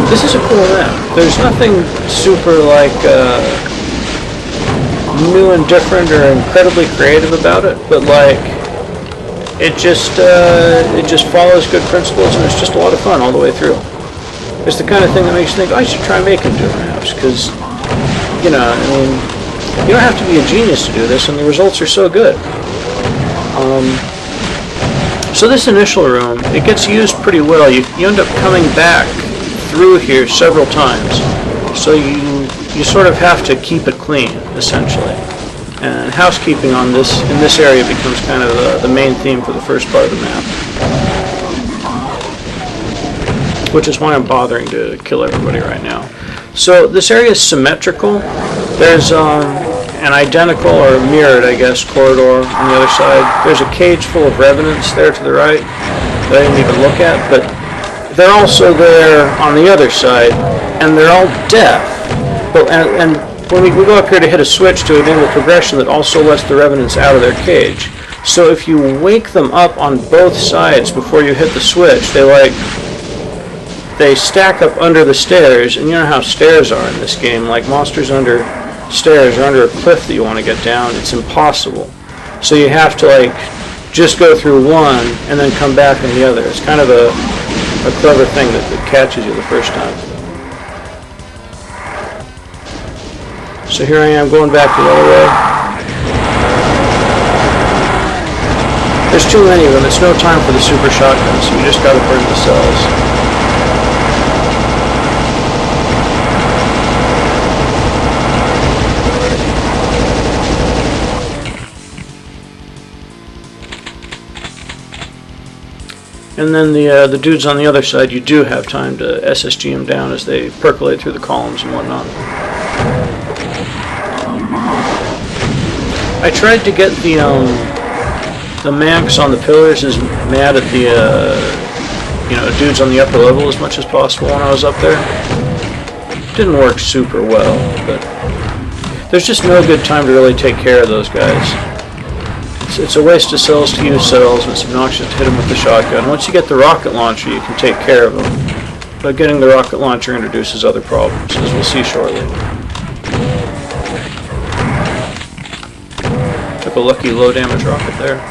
This is a cool map. There's nothing super like new and different or incredibly creative about it, but like it just follows good principles, and it's just a lot of fun all the way through. It's the kind of thing that makes you think, I should try making Doom maps, because, you know, I mean, you don't have to be a genius to do this, and the results are so good. So this initial room, it gets used pretty well. You end up coming back through here several times, so you sort of have to keep it clean, essentially. And housekeeping in this area becomes kind of the main theme for the first part of the map, which is why I'm bothering to kill everybody right now. So this area is symmetrical. There's an identical, or mirrored, I guess, corridor on the other side. There's a cage full of revenants there to the right that I didn't even look at, but they're also there on the other side, and they're all deaf. But and when we go up here to hit a switch to enable progression that also lets the revenants out of their cage. So if you wake them up on both sides before you hit the switch, they stack up under the stairs, and you know how stairs are in this game. Like monsters under stairs or under a cliff that you want to get down, it's impossible. So you have to like just go through one and then come back on the other. It's kind of a clever thing that catches you the first time. So here I am going back the other way. There's too many of them. It's no time for the super shotgun, so you just got to burn the cells. And then the dudes on the other side, you do have time to SSG them down as they percolate through the columns and whatnot. I tried to get the Manx on the pillars as mad at the dudes on the upper level as much as possible when I was up there. Didn't work super well, but there's just no good time to really take care of those guys. It's a waste of cells to use cells, and it's obnoxious to hit them with the shotgun. Once you get the rocket launcher, you can take care of them. But getting the rocket launcher introduces other problems, as we'll see shortly. Took a lucky low damage rocket there.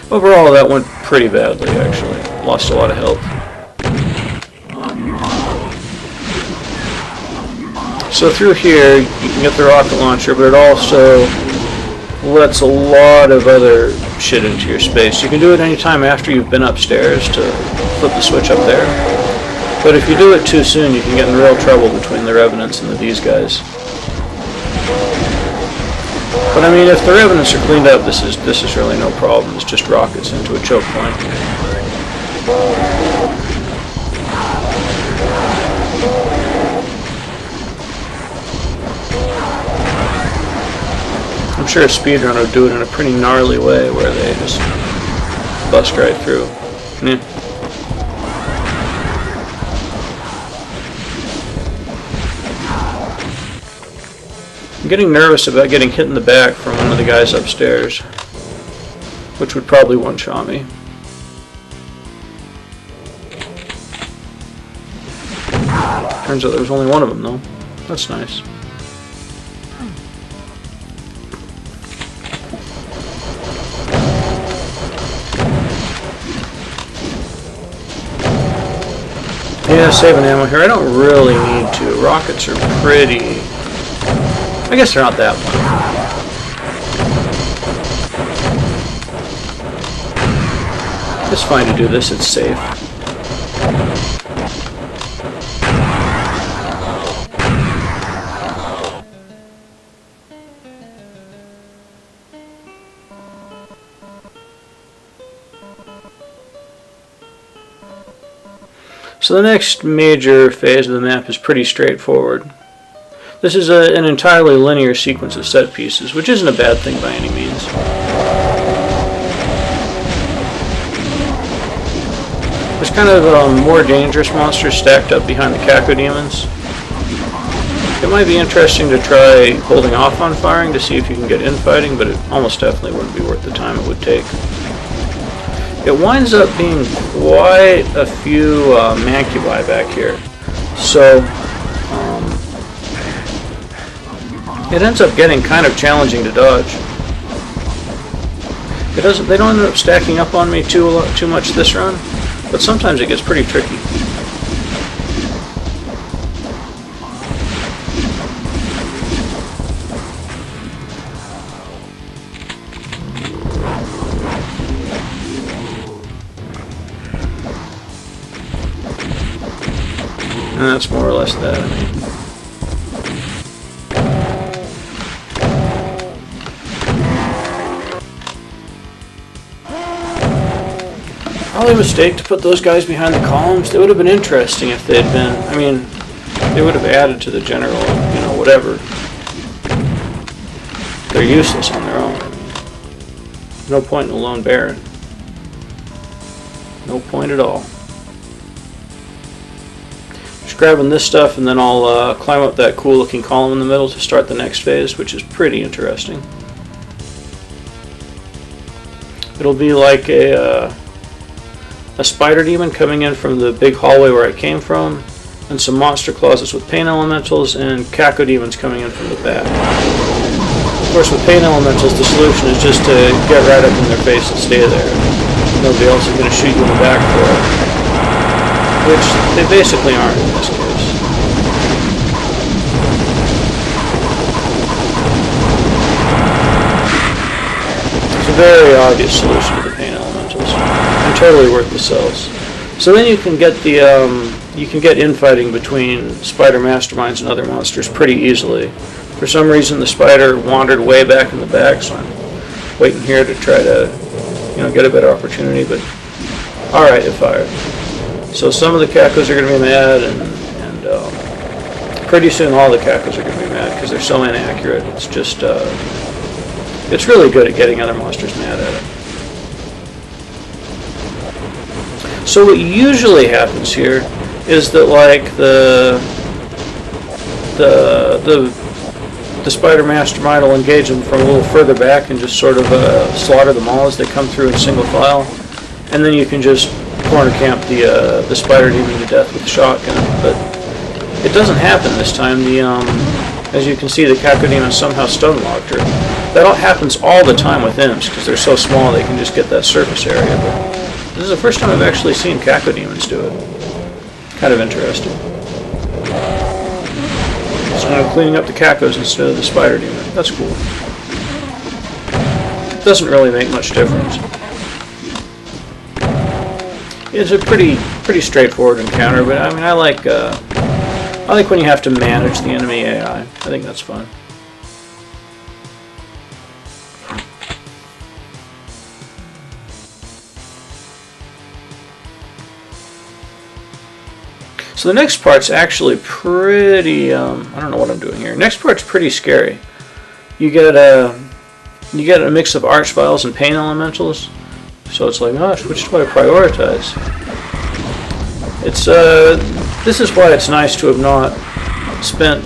Overall, that went pretty badly, actually. Lost a lot of health. So through here, you can get the rocket launcher, but it also lets a lot of other shit into your space. You can do it anytime after you've been upstairs to flip the switch up there. But if you do it too soon, you can get in real trouble between the Revenants and these guys. But I mean, if the Revenants are cleaned up, this is really no problem. It's just rockets into a choke point. I'm sure a speedrunner would do it in a pretty gnarly way where they just bust right through. Yeah. I'm getting nervous about getting hit in the back from one of the guys upstairs, which would probably one-shot me. Turns out there was only one of them though. That's nice. Yeah, saving ammo here. I don't really need to. Rockets are pretty... I guess they're not that much. It's fine to do this. It's safe. So the next major phase of the map is pretty straightforward. This is an entirely linear sequence of set pieces, which isn't a bad thing by any means. There's kind of more dangerous monsters stacked up behind the cacodemons. It might be interesting to try holding off on firing to see if you can get infighting, but it almost definitely wouldn't be worth the time it would take. it winds up being quite a few mancubi back here. So it ends up getting kind of challenging to dodge. They don't end up stacking up on me too much this run, but sometimes it gets pretty tricky. And that's more or less that. I mean, probably a mistake to put those guys behind the columns. They would have been interesting if they'd been. I mean, they would have added to the general, you know, whatever. They're useless on their own. No point in a lone baron. No point at all. Grabbing this stuff, and then I'll climb up that cool looking column in the middle to start the next phase, which is pretty interesting. It'll be like a spider demon coming in from the big hallway where I came from, and some monster closets with pain elementals, and caco demons coming in from the back. Of course, with pain elementals, the solution is just to get right up in their face and stay there. Nobody else is going to shoot you in the back for it. Which they basically aren't in this case. It's a very obvious solution to the pain elementals, and totally worth the cells. So then you can get infighting between spider masterminds and other monsters pretty easily. For some reason, the spider wandered way back in the back, so I'm waiting here to try to, you know, get a better opportunity. But all right, it fired. So some of the cacos are going to be mad, and pretty soon all the cacos are going to be mad because they're so inaccurate. It's just, it's really good at getting other monsters mad at it. So what usually happens here is that, like, the spider mastermind will engage them from a little further back and just sort of slaughter them all as they come through in single file, and then you can just corner camp the spider demon to death with the shotgun. But it doesn't happen this time. As you can see, the caco demon somehow stun locked her. That happens all the time with imps because they're so small they can just get that surface area. But this is the first time I've actually seen caco demons do it. Kind of interesting. So I'm cleaning up the cacos instead of the spider demon. That's cool. It doesn't really make much difference. It's a pretty straightforward encounter, but I mean, I like when you have to manage the enemy AI. I think that's fun. So the next part's actually pretty. I don't know what I'm doing here. Next part's pretty scary. You get a mix of archviles and pain elementals. So it's like, gosh, which do I prioritize? It's this is why it's nice to have not spent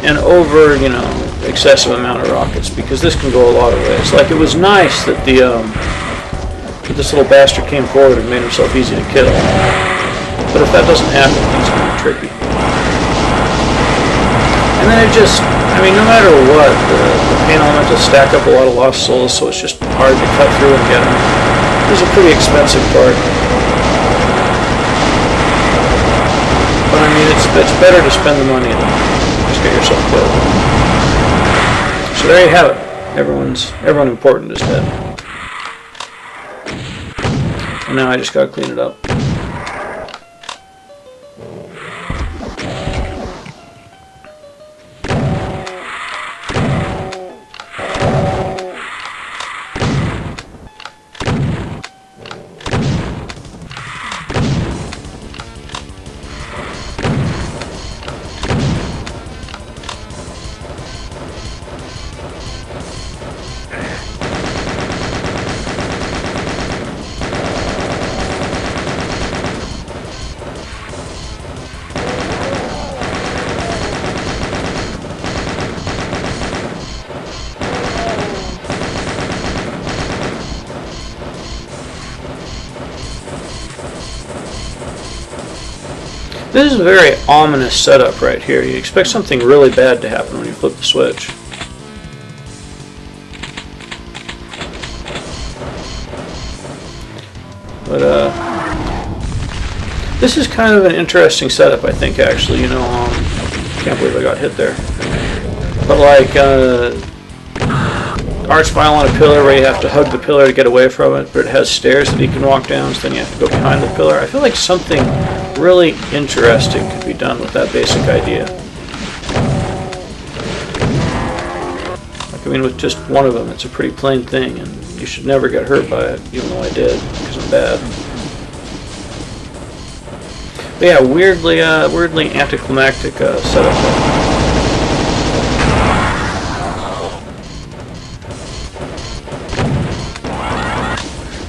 an over, you know, excessive amount of rockets, because this can go a lot of ways. Like, it was nice that that this little bastard came forward and made himself easy to kill. But if that doesn't happen, things can be tricky. And then it just, I mean, no matter what, the pain elementals stack up a lot of lost souls, so it's just hard to cut through and get them. This is a pretty expensive part. But I mean, it's better to spend the money than just get yourself killed. So there you have it. Everyone important is dead. And now I just gotta clean it up. This is a very ominous setup right here. You expect something really bad to happen when you flip the switch. But this is kind of an interesting setup, I think, actually. You know, can't believe I got hit there. But like arch vile on a pillar where you have to hug the pillar to get away from it, but it has stairs that you can walk down, so then you have to go behind the pillar. I feel like something really interesting could be done with that basic idea. Like, I mean, with just one of them, it's a pretty plain thing, and you should never get hurt by it, even though I did, because I'm bad. But yeah, weirdly anticlimactic setup there.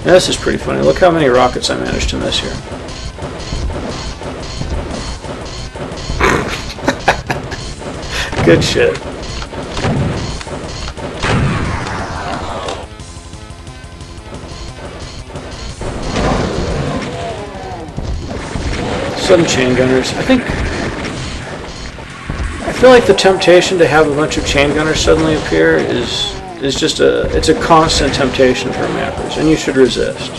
Now this is pretty funny. Look how many rockets I managed to miss here. Good shit. Sudden chain gunners. I feel like the temptation to have a bunch of chain gunners suddenly appear is just it's a constant temptation for mappers, and you should resist.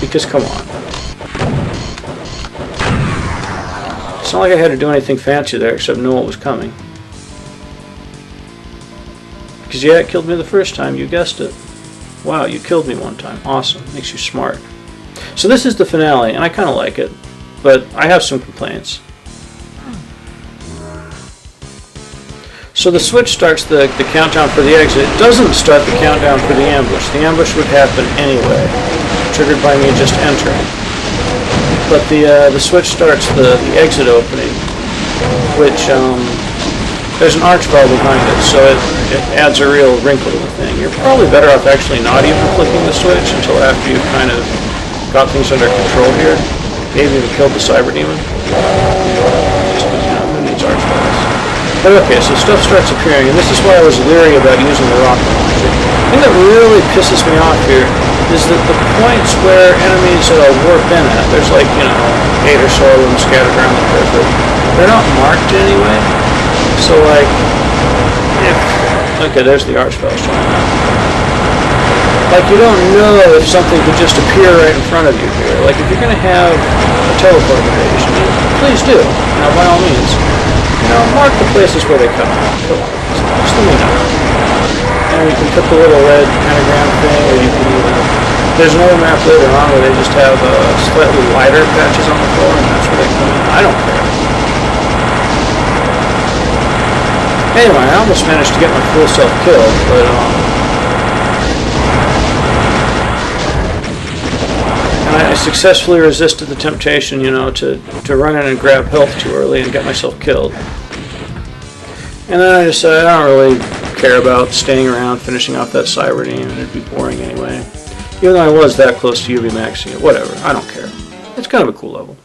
Because come on. It's not like I had to do anything fancy there except know what was coming. Because yeah, it killed me the first time, you guessed it. Wow, you killed me one time. Awesome. Makes you smart. So this is the finale, and I kind of like it. But I have some complaints. So the switch starts the countdown for the exit. It doesn't start the countdown for the ambush. The ambush would happen anyway, triggered by me just entering. But the switch starts the exit opening, which there's an arch bar behind it, so it adds a real wrinkle to the thing. You're probably better off actually not even flicking the switch until after you've kind of got things under control here. Maybe even killed the cyber demon. Just because, you know, who needs arch bars? But okay, so stuff starts appearing, and this is why I was leery about using the rocket launcher. The thing that really pisses me off here is that the points where enemies warp in at, there's like, you know, 8 or so of them scattered around the periphery. They're not marked in any way. So like, okay, there's the arch spell showing up. Like, you don't know if something could just appear right in front of you here. Like, if you're going to have a teleport invasion, please do. Now, by all means, you know, mark the places where they come out. Come on, just let me know. And you can put the little red pentagram thing, or you can even... There's another map later on where they just have slightly lighter patches on the floor, and that's where they come in. I don't care. Anyway, I almost managed to get my full self killed, but I successfully resisted the temptation, you know, to run in and grab health too early and get myself killed. And then I decided I don't really care about staying around, finishing off that cyber demon, and it'd be boring anyway. Even though I was that close to UV maxing it, whatever, I don't care. It's kind of a cool level.